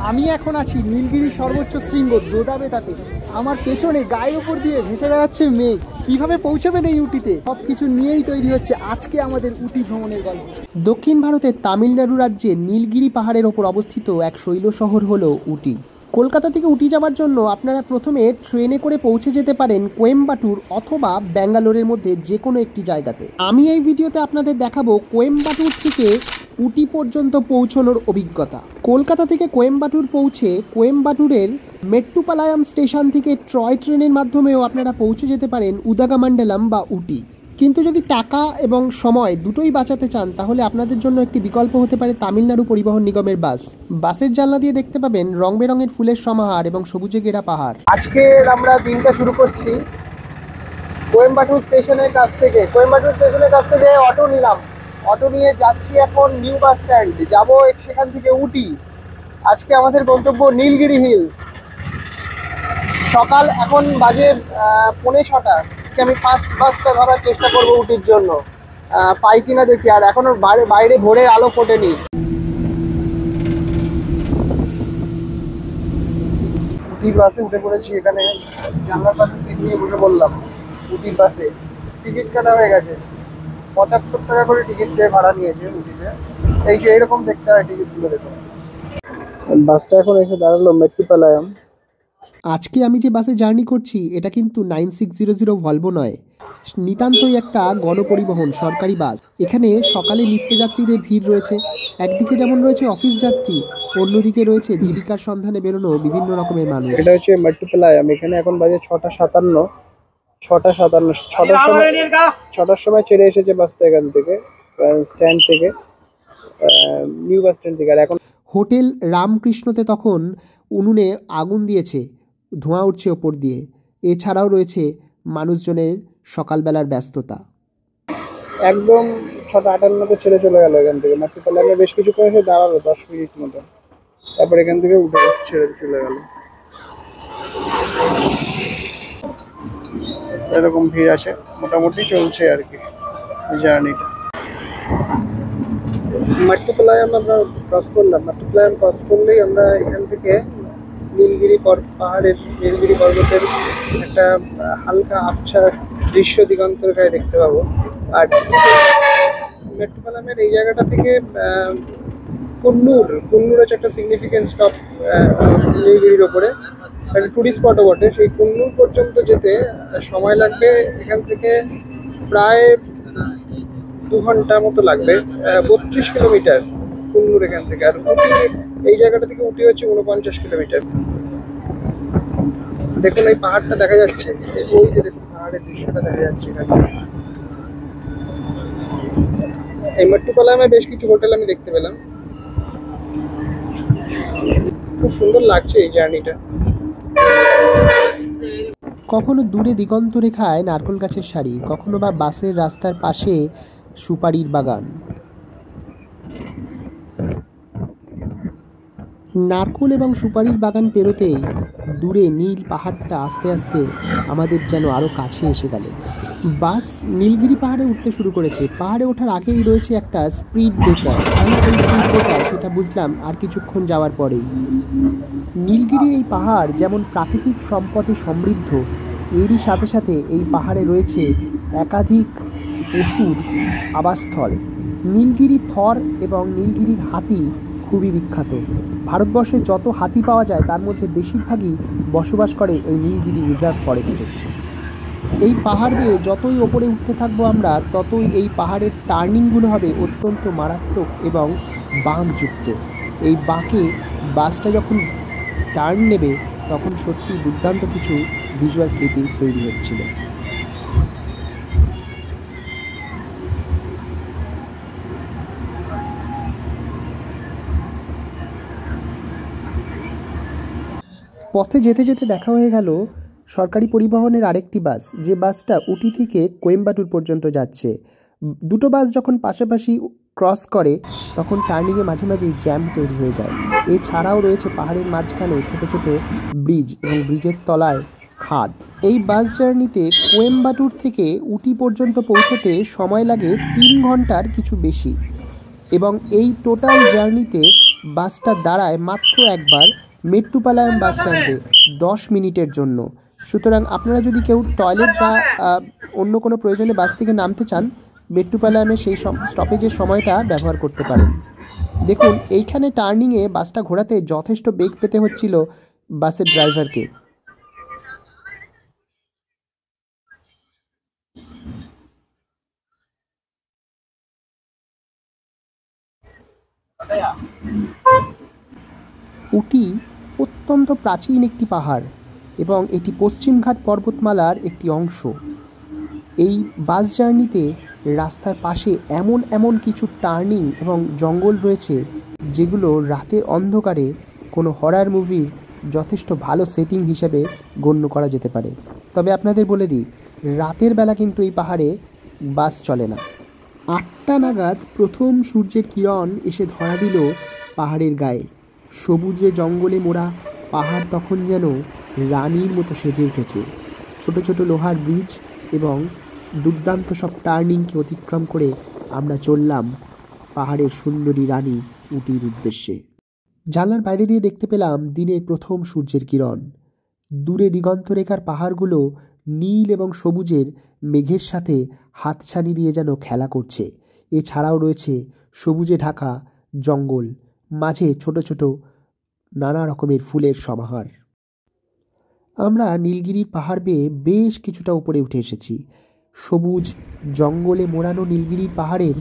আমি এখন আছি নীলগিরি সর্বোচ্চ শৃঙ্গ দোদাবেতাতে। আমার পেছনে গায়ের ওপর দিয়ে ভেসে বেড়াচ্ছে মেঘ। কিভাবে পৌঁছবেন এই উটিতে, সব কিছু নিয়েই তৈরি হচ্ছে আজকে আমাদের উটি ভ্রমণের গল্প। দক্ষিণ ভারতের তামিলনাড়ু রাজ্যে নীলগিরি পাহাড়ের ওপর অবস্থিত এক শৈল শহর হলো উটি। কলকাতা থেকে উটি যাওয়ার জন্য আপনারা প্রথমে ট্রেনে করে পৌঁছে যেতে পারেন কোয়েম্বাটুর অথবা ব্যাঙ্গালোরের মধ্যে যে কোনো একটি জায়গাতে। আমি এই ভিডিওতে আপনাদের দেখাবো কোয়েম্বাটুর থেকে উটি পর্যন্ত পৌঁছানোর অভিজ্ঞতা। কলকাতা থেকে কোয়েম্বাটুর পৌঁছে কোয়েম্বাটুরের মেট্টুপালায়াম স্টেশন থেকে ট্রয় ট্রেনের মাধ্যমেও আপনারা পৌঁছে যেতে পারেন উদাগামান্ডালাম বা উটি। কিন্তু যদি টাকা এবং সময় দুটোই বাঁচাতে চান তাহলে আপনাদের জন্য একটি বিকল্প হতে পারে তামিলনাড়ু পরিবহন নিগমের বাস। বাসের জানলা দিয়ে দেখতে পাবেন রং বেরঙের ফুলের সমাহার এবং সবুজে ঘেরা পাহাড়। আজকে আমরা দিনটা শুরু করছি কোয়েম্বাটুর স্টেশনের কাছ থেকে। কোয়েম্বাটুর স্টেশনের কাছ থেকে অটো নিলাম, অটো নিয়ে যাচ্ছি এখন নিউ বাস স্ট্যান্ড, যাবো সেখান থেকে উটি। আজকে আমাদের গন্তব্য নীলগিরি হিলস। সকাল এখন বাজে 5:45। আমি ফার্স্ট বাসটা ধরার চেষ্টা করবো উটির জন্য, পাই কিনা দেখি। আর এখনো বাইরে ভোরের আলো ফোটেনি। উটির বাসে উঠে পড়েছি, এখানে জানলার পাশে সিট নিয়ে বসে পড়লাম। উটির বাসে টিকিট কাটা হয়ে গেছে, 75 টাকা করে টিকিট ভাড়া নিয়েছে উটিতে। এই যে এরকম দেখতে হয় টিকিটগুলো, দেখুন। বাসটা এখন এসে দাঁড়ালো মেট্টুপালায়াম। আজকে আমি যে বাসে জার্নি করছি এটা কিন্তু 9600 ভলভো নয়, নিতান্তই একটা গণপরিবহন সরকারি বাস। এখানে সকালে নিত্যযাত্রীদের ভিড় রয়েছে। একদিকে যেমন রয়েছে অফিস যাত্রী, অন্যদিকে রয়েছে জীবিকার সন্ধানে বেরোনো বিভিন্ন রকমের মানুষ। এটা হচ্ছে মেট্টুপালায়াম। এখানে এখন বাজে 6:57। 6টার সময় ছেড়ে এসেছে বাসটা এখান থেকে, স্ট্যান্ড থেকে, নিউ বাস স্ট্যান্ড থেকে। আর এখন হোটেল রামকৃষ্ণতে তখন উনুনে আগুন দিয়েছে, ধোঁয়া উঠছে ওপর দিয়ে। এছাড়াও রয়েছে মানুষজনের সকালবেলার ব্যস্ততা। একদম 6:58-তে ছেড়ে চলে গেল এখান থেকে। মেট্টুপালায়ামে বেশ কিছুক্ষণ এসে দাঁড়ালো, 10 মিনিট মতো। তারপর এখান থেকে উঠে ছেড়ে চলে গেল। এরকম ভিড় আছে, মোটামুটি চলছে আর কি জার্নিটা। মেট্টুপালায়াম আমরা ক্রস করলাম। মেট্টুপালায়াম ক্রস করলেই আমরা এখান থেকে নীলগিরি পর্বতের একটা হালকা আবছা দৃশ্য দিগন্তরেখায় দেখতে পাবো। আর মেট্টুপালায়ামের এই জায়গাটা থেকে কুন্নুর হচ্ছে একটা সিগনিফিকেন্ট স্টপ নীলগিরির ওপরে, একটা টুরিস্ট স্পটও বটে। সেই কুন্নুর পর্যন্ত যেতে সময় লাগবে এখান থেকে প্রায় 2 ঘন্টা মতো লাগবে। 32 কিলোমিটার কুন্নুর এখান থেকে। আর উটি এই জায়গাটা থেকে উটি হচ্ছে 49 কিলোমিটার। দেখুন এই পাহাড়টা দেখা যাচ্ছে, ওই যে দেখুন পাহাড়ের দৃশ্যটা দেখা যাচ্ছে এখানে। এই মেট্টুপালায়ামে বেশ কিছু হোটেল আমি দেখতে পেলাম, খুব সুন্দর লাগছে এই জার্নিটা। কখনো দূরে দিগন্ত রেখায় নারকেল গাছের সারি, কখনো বা বাসের রাস্তার পাশে সুপারির বাগান। নারকেল এবং সুপারির বাগান পেরোতেই দূরে নীল পাহাড়টা আস্তে আস্তে আমাদের যেন আরও কাছে এসে গেল। বাস নীলগিরি পাহাড়ে উঠতে শুরু করেছে। পাহাড়ে ওঠার আগেই রয়েছে একটা স্পিড ব্রেকার। সেটা বুঝলাম আর কিছুক্ষণ যাওয়ার পরেই। নীলগিরির এই পাহাড় যেমন প্রাকৃতিক সম্পদে সমৃদ্ধ, এরই সাথে সাথে এই পাহাড়ে রয়েছে একাধিক পশুর আবাসস্থল। নীলগিরি থর এবং নীলগিরির হাতি খুবই বিখ্যাত। ভারতবর্ষে যত হাতি পাওয়া যায় তার মধ্যে বেশিরভাগই বসবাস করে এই নীলগিরি রিজার্ভ ফরেস্টে। এই পাহাড় বেয়ে যতই ওপরে উঠতে থাকবো আমরা, ততই এই পাহাড়ের টার্নিংগুলো হবে অত্যন্ত মারাত্মক এবং বাঁকযুক্ত। এই বাঁকে বাসটা যখন টার্ন নেবে তখন সত্যি দুর্দান্ত কিছু ভিজুয়াল ক্লিপিংস তৈরি হচ্ছিল। পথে যেতে যেতে দেখা হয়ে গেল সরকারি পরিবহনের আরেকটি বাস, যে বাসটা উটি থেকে কোয়েম্বাটুর পর্যন্ত যাচ্ছে। দুটো বাস যখন পাশাপাশি ক্রস করে তখন টার্নিংয়ে মাঝে মাঝেই জ্যাম তৈরি হয়ে যায়। এছাড়াও রয়েছে পাহাড়ের মাঝখানে ছোট ছোট ব্রিজ এবং ব্রিজের তলায় খাদ। এই বাস জার্নিতে কোয়েম্বাটুর থেকে উটি পর্যন্ত পৌঁছতে সময় লাগে 3 ঘন্টার কিছু বেশি, এবং এই টোটাল জার্নিতে বাসটা দাঁড়ায় মাত্র একবার মেট্টুপালায়ম বাস স্ট্যান্ডে 10 মিনিটের জন্য। সুতরাং আপনারা যদি কেউ টয়লেট বা অন্য কোনো প্রয়োজনে বাস থেকে নামতে চান, মেট্টুপালায়মের সেই স্টপেজের সময়টা ব্যবহার করতে পারেন। দেখুন এইখানে টার্নিংয়ে বাসটা ঘোরাতে যথেষ্ট বেগ পেতে হচ্ছিল বাসের ড্রাইভারকে। উটি অত্যন্ত প্রাচীন একটি পাহাড় এবং এটি পশ্চিমঘাট পর্বতমালার একটি অংশ। এই বাস জার্নিতে রাস্তার পাশে এমন এমন কিছু টার্নিং এবং জঙ্গল রয়েছে যেগুলো রাতের অন্ধকারে কোনো হরর মুভির যথেষ্ট ভালো সেটিং হিসেবে গণ্য করা যেতে পারে। তবে আপনাদের বলে দিই, রাতের বেলা কিন্তু এই পাহাড়ে বাস চলে না। 8টা নাগাদ প্রথম সূর্যের কিরণ এসে ধরা দিল পাহাড়ের গায়ে। সবুজে জঙ্গলে মোড়া পাহাড় তখন যেন রানীর মতো সেজে উঠেছে। ছোট ছোট লোহার ব্রিজ এবং দুর্দান্ত সব টার্নিংকে অতিক্রম করে আমরা চললাম পাহাড়ের সুন্দরী রানী উটির উদ্দেশ্যে। জানলার বাইরে দিয়ে দেখতে পেলাম দিনের প্রথম সূর্যের কিরণ। দূরে দিগন্তরেখার পাহাড়গুলো নীল এবং সবুজের মেঘের সাথে হাতছানি দিয়ে যেন খেলা করছে। এছাড়াও রয়েছে সবুজে ঢাকা জঙ্গল, মাঝে ছোট ছোট নানা রকমের ফুলের সমাহার। আমরা নীলগিরির পাহাড় বেয়ে বেশ কিছুটা উপরে উঠে এসেছি। সবুজ জঙ্গলে মোড়ানো নীলগিরির পাহাড়ের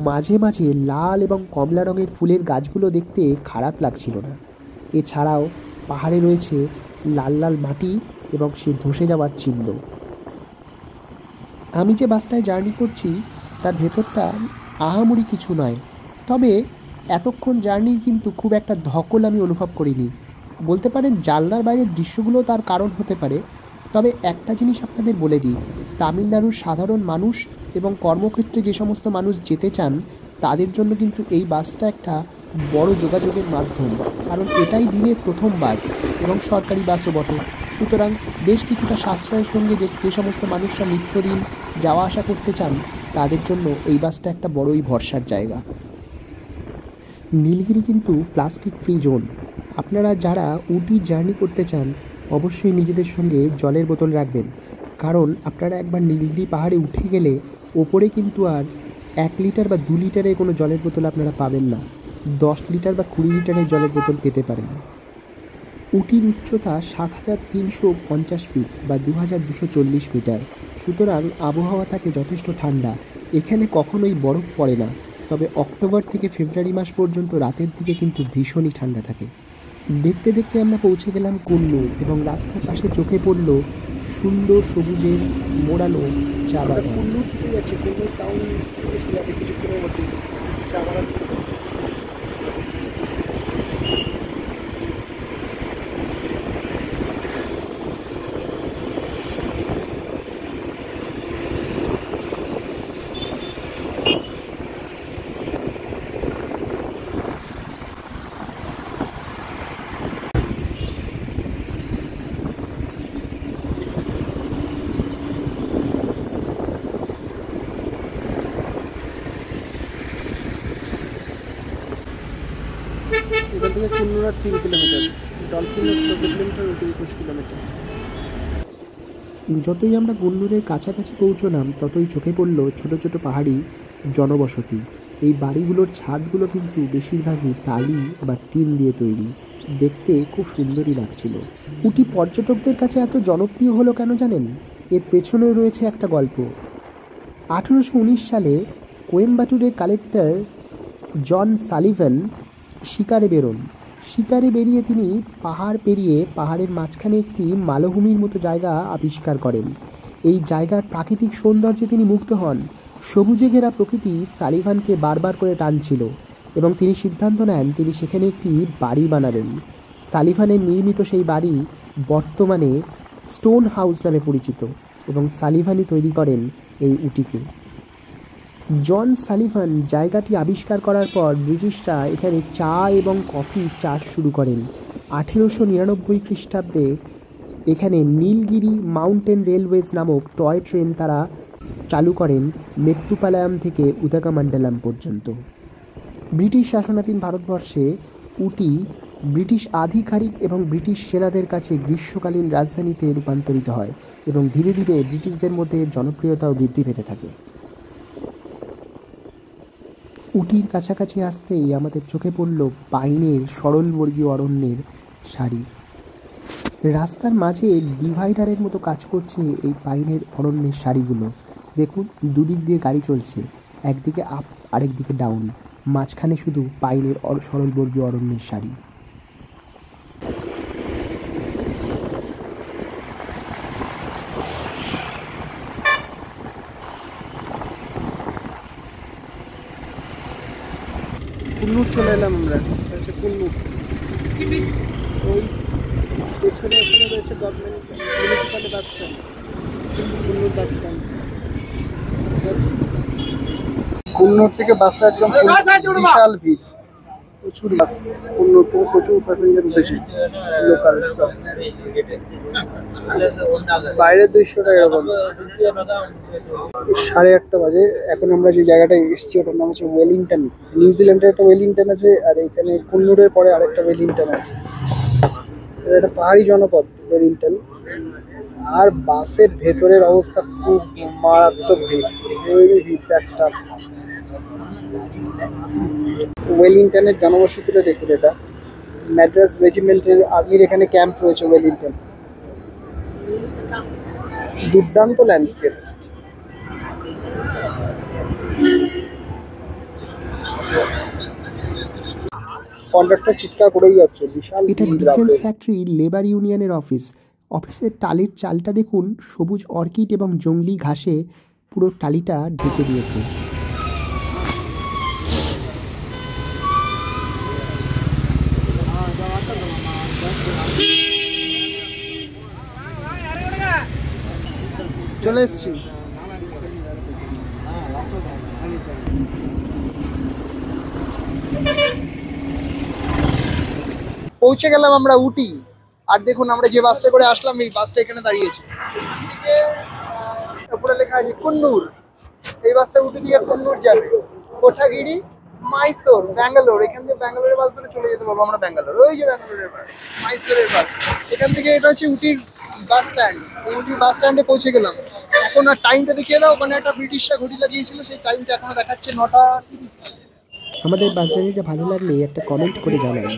মাঝে মাঝে লাল এবং কমলা রঙের ফুলের গাছগুলো দেখতে খারাপ লাগছিল না। এছাড়াও পাহাড়ে রয়েছে লাল লাল মাটি এবং সে ধসে যাওয়ার চিহ্ন। আমি যে বাসটায় জার্নি করছি তার ভেতরটা আহামরি কিছু নয়, তবে এতক্ষণ জার্নির কিন্তু খুব একটা ধকল আমি অনুভব করিনি। বলতে পারেন জানলার বাইরের দৃশ্যগুলো তার কারণ হতে পারে। তবে একটা জিনিস আপনাদের বলে দিই, তামিলনাড়ুর সাধারণ মানুষ এবং কর্মক্ষেত্রে যে সমস্ত মানুষ যেতে চান তাদের জন্য কিন্তু এই বাসটা একটা বড় যোগাযোগের মাধ্যম, কারণ এটাই দিনের প্রথম বাস এবং সরকারি বাসও বটে। সুতরাং বেশ কিছুটা সাশ্রয়ের সঙ্গে যে সমস্ত মানুষরা নিত্যদিন যাওয়া আসা করতে চান তাদের জন্য এই বাসটা একটা বড়ই ভরসার জায়গা। নীলগিরি কিন্তু প্লাস্টিক ফ্রি জোন। আপনারা যারা উটি জার্নি করতে চান অবশ্যই নিজেদের সঙ্গে জলের বোতল রাখবেন, কারণ আপনারা একবার নীলগিরি পাহাড়ে উঠে গেলে ওপরে কিন্তু আর 1 লিটার বা 2 লিটারের কোনো জলের বোতল আপনারা পাবেন না। 10 লিটার বা 20 লিটারের জলের বোতল পেতে পারেন। উটির উচ্চতা 7350 ফিট বা 2240 মিটার। সুতরাং আবহাওয়া থাকে যথেষ্ট ঠান্ডা। এখানে কখনোই বরফ পড়ে না, তবে অক্টোবর থেকে ফেব্রুয়ারি মাস পর্যন্ত রাতের দিকে কিন্তু ভীষণই ঠান্ডা থাকে। দেখতে দেখতে আমরা পৌঁছে গেলাম কুন্নুর এবং রাস্তার পাশে চোখে পড়ল সুন্দর সবুজের মোড়ানো চা বাগান। এখান থেকে Coonoor 3 kilometre, dolphin 14 kilometre, 21 kilometre. যতই আমরা কুন্নুরের কাছাকাছি পৌঁছলাম ততই চোখে পড়ল ছোট ছোট পাহাড়ি জনবসতি। এই বাড়িগুলোর ছাদগুলো কিন্তু বেশিরভাগই টালি বা টিন দিয়ে তৈরি। দেখতে খুব সুন্দরই লাগছিল। উটি পর্যটকদের কাছে এত জনপ্রিয় হলো কেন জানেন? এর পেছনে রয়েছে একটা গল্প। 1819 সালে কোয়েম্বাটুরের কালেক্টর জন সালিভান শিকারে বেরোন। শিকারে বেরিয়ে তিনি পাহাড় পেরিয়ে পাহাড়ের মাঝখানে একটি মালভূমির মতো জায়গা আবিষ্কার করেন। এই জায়গার প্রাকৃতিক সৌন্দর্যে তিনি মুগ্ধ হন। সবুজে ঘেরা প্রকৃতি সালিভানকে বারবার করে টানছিল এবং তিনি সিদ্ধান্ত নেন তিনি সেখানে একটি বাড়ি বানাবেন। সালিভানের নির্মিত সেই বাড়ি বর্তমানে স্টোন হাউস নামে পরিচিত এবং সালিভানই তৈরি করেন এই উটিকে। জন সালিভান জায়গাটি আবিষ্কার করার পর ব্রিটিশরা এখানে চা এবং কফি চাষ শুরু করেন। 1899 খ্রিস্টাব্দে এখানে নীলগিরি মাউন্টেন রেলওয়েজ নামক টয় ট্রেন তারা চালু করেন মেট্টুপালায়াম থেকে উদাকামান্ডালাম পর্যন্ত। ব্রিটিশ শাসনাধীন ভারতবর্ষে উটি ব্রিটিশ আধিকারিক এবং ব্রিটিশ সেনাদের কাছে গ্রীষ্মকালীন রাজধানীতে রূপান্তরিত হয় এবং ধীরে ধীরে ব্রিটিশদের মধ্যে এর জনপ্রিয়তাও বৃদ্ধি পেতে থাকে। উটির কাছাকাছি আসতেই আমাদের চোখে পড়ল পাইনের সরলবর্গীয় অরণ্যের সারি। রাস্তার মাঝে ডিভাইডারের মতো কাজ করছে এই পাইনের অরণ্যের সারিগুলো। দেখুন, দুদিক দিয়ে গাড়ি চলছে, একদিকে আপ আরেকদিকে ডাউন, মাঝখানে শুধু পাইনের সরলবর্গীয় অরণ্যের সারি। কুন্নুর চলে এলাম আমরা, হচ্ছে কুন্নুর। ওই পেছনে ওখানে রয়েছে government municipal bus stand, Coonoor bus stand. Coonoor থেকে বাসে একদম বিশাল ভিড়, প্রচুর বাস। কুন্নুর থেকে প্রচুর প্যাসেঞ্জার উঠেছে লোকাল। বাইরের দৃশ্যটা এরকম। 8:30 বাজে। এখন আমরা যে জায়গাটায় এসেছি ওটার নাম হচ্ছে ওয়েলিংটন। নিউজিল্যান্ডের একটা ওয়েলিংটন আছে, আর এখানে কুন্নুরের পরে আরেকটা ওয়েলিংটন আছে। এটা একটা পাহাড়ি জনপদ ওয়েলিংটন। আর বাসের ভেতরের অবস্থা খুব মারাত্মক ভিড়, হেভি ভিড় একটা। ওয়েলিংটনের জনবসতিটা দেখুন, এটা ম্যাড্রাস রেজিমেন্টের আর্মির এখানে ক্যাম্প রয়েছে ওয়েলিংটন। দুর্দান্ত ল্যান্ডস্কেপ। কন্ডাক্টর চিৎকার করেই যাচ্ছে, বিশাল। এটা ডিফেন্স ফ্যাক্টরি লেবার ইউনিয়নের অফিসের টালির চালটা দেখুন, সবুজ অর্কিড এবং জংলি ঘাসে পুরো টালিটা ঢেকে দিয়েছে। চলে এসছি। পৌঁছে গেলাম আমরা উটি। আর দেখুন, আমরা যে বাসটা করে আসলাম এই বাসটা এখানে দাঁড়িয়েছে। উপরে লেখা আছে কুন্নুর। এই বাসটা উটি থেকে কুন্নুর যাবে। কোঠাগিরি, মাইসোর, ব্যাঙ্গালোর। এখান থেকে ব্যাঙ্গালোরের বাস ধরে চলে যেতে পারবো আমরা ব্যাঙ্গালোর। ওই যে ব্যাঙ্গালোরের বাস, মাইসোরের বাস। এখান থেকে এটা হচ্ছে উটির বাস স্ট্যান্ড। এই উটির বাস স্ট্যান্ডে পৌঁছে গেলাম। এখন আর টাইমটা দেখিয়ে দাও। ওখানে একটা ব্রিটিশরা ঘড়ি লাগিয়েছিল, সেই টাইমটা এখনো দেখাচ্ছে 9টা 30। আমাদের বাস জার্নিটা ভালো লাগলে একটা কমেন্ট করে জানান।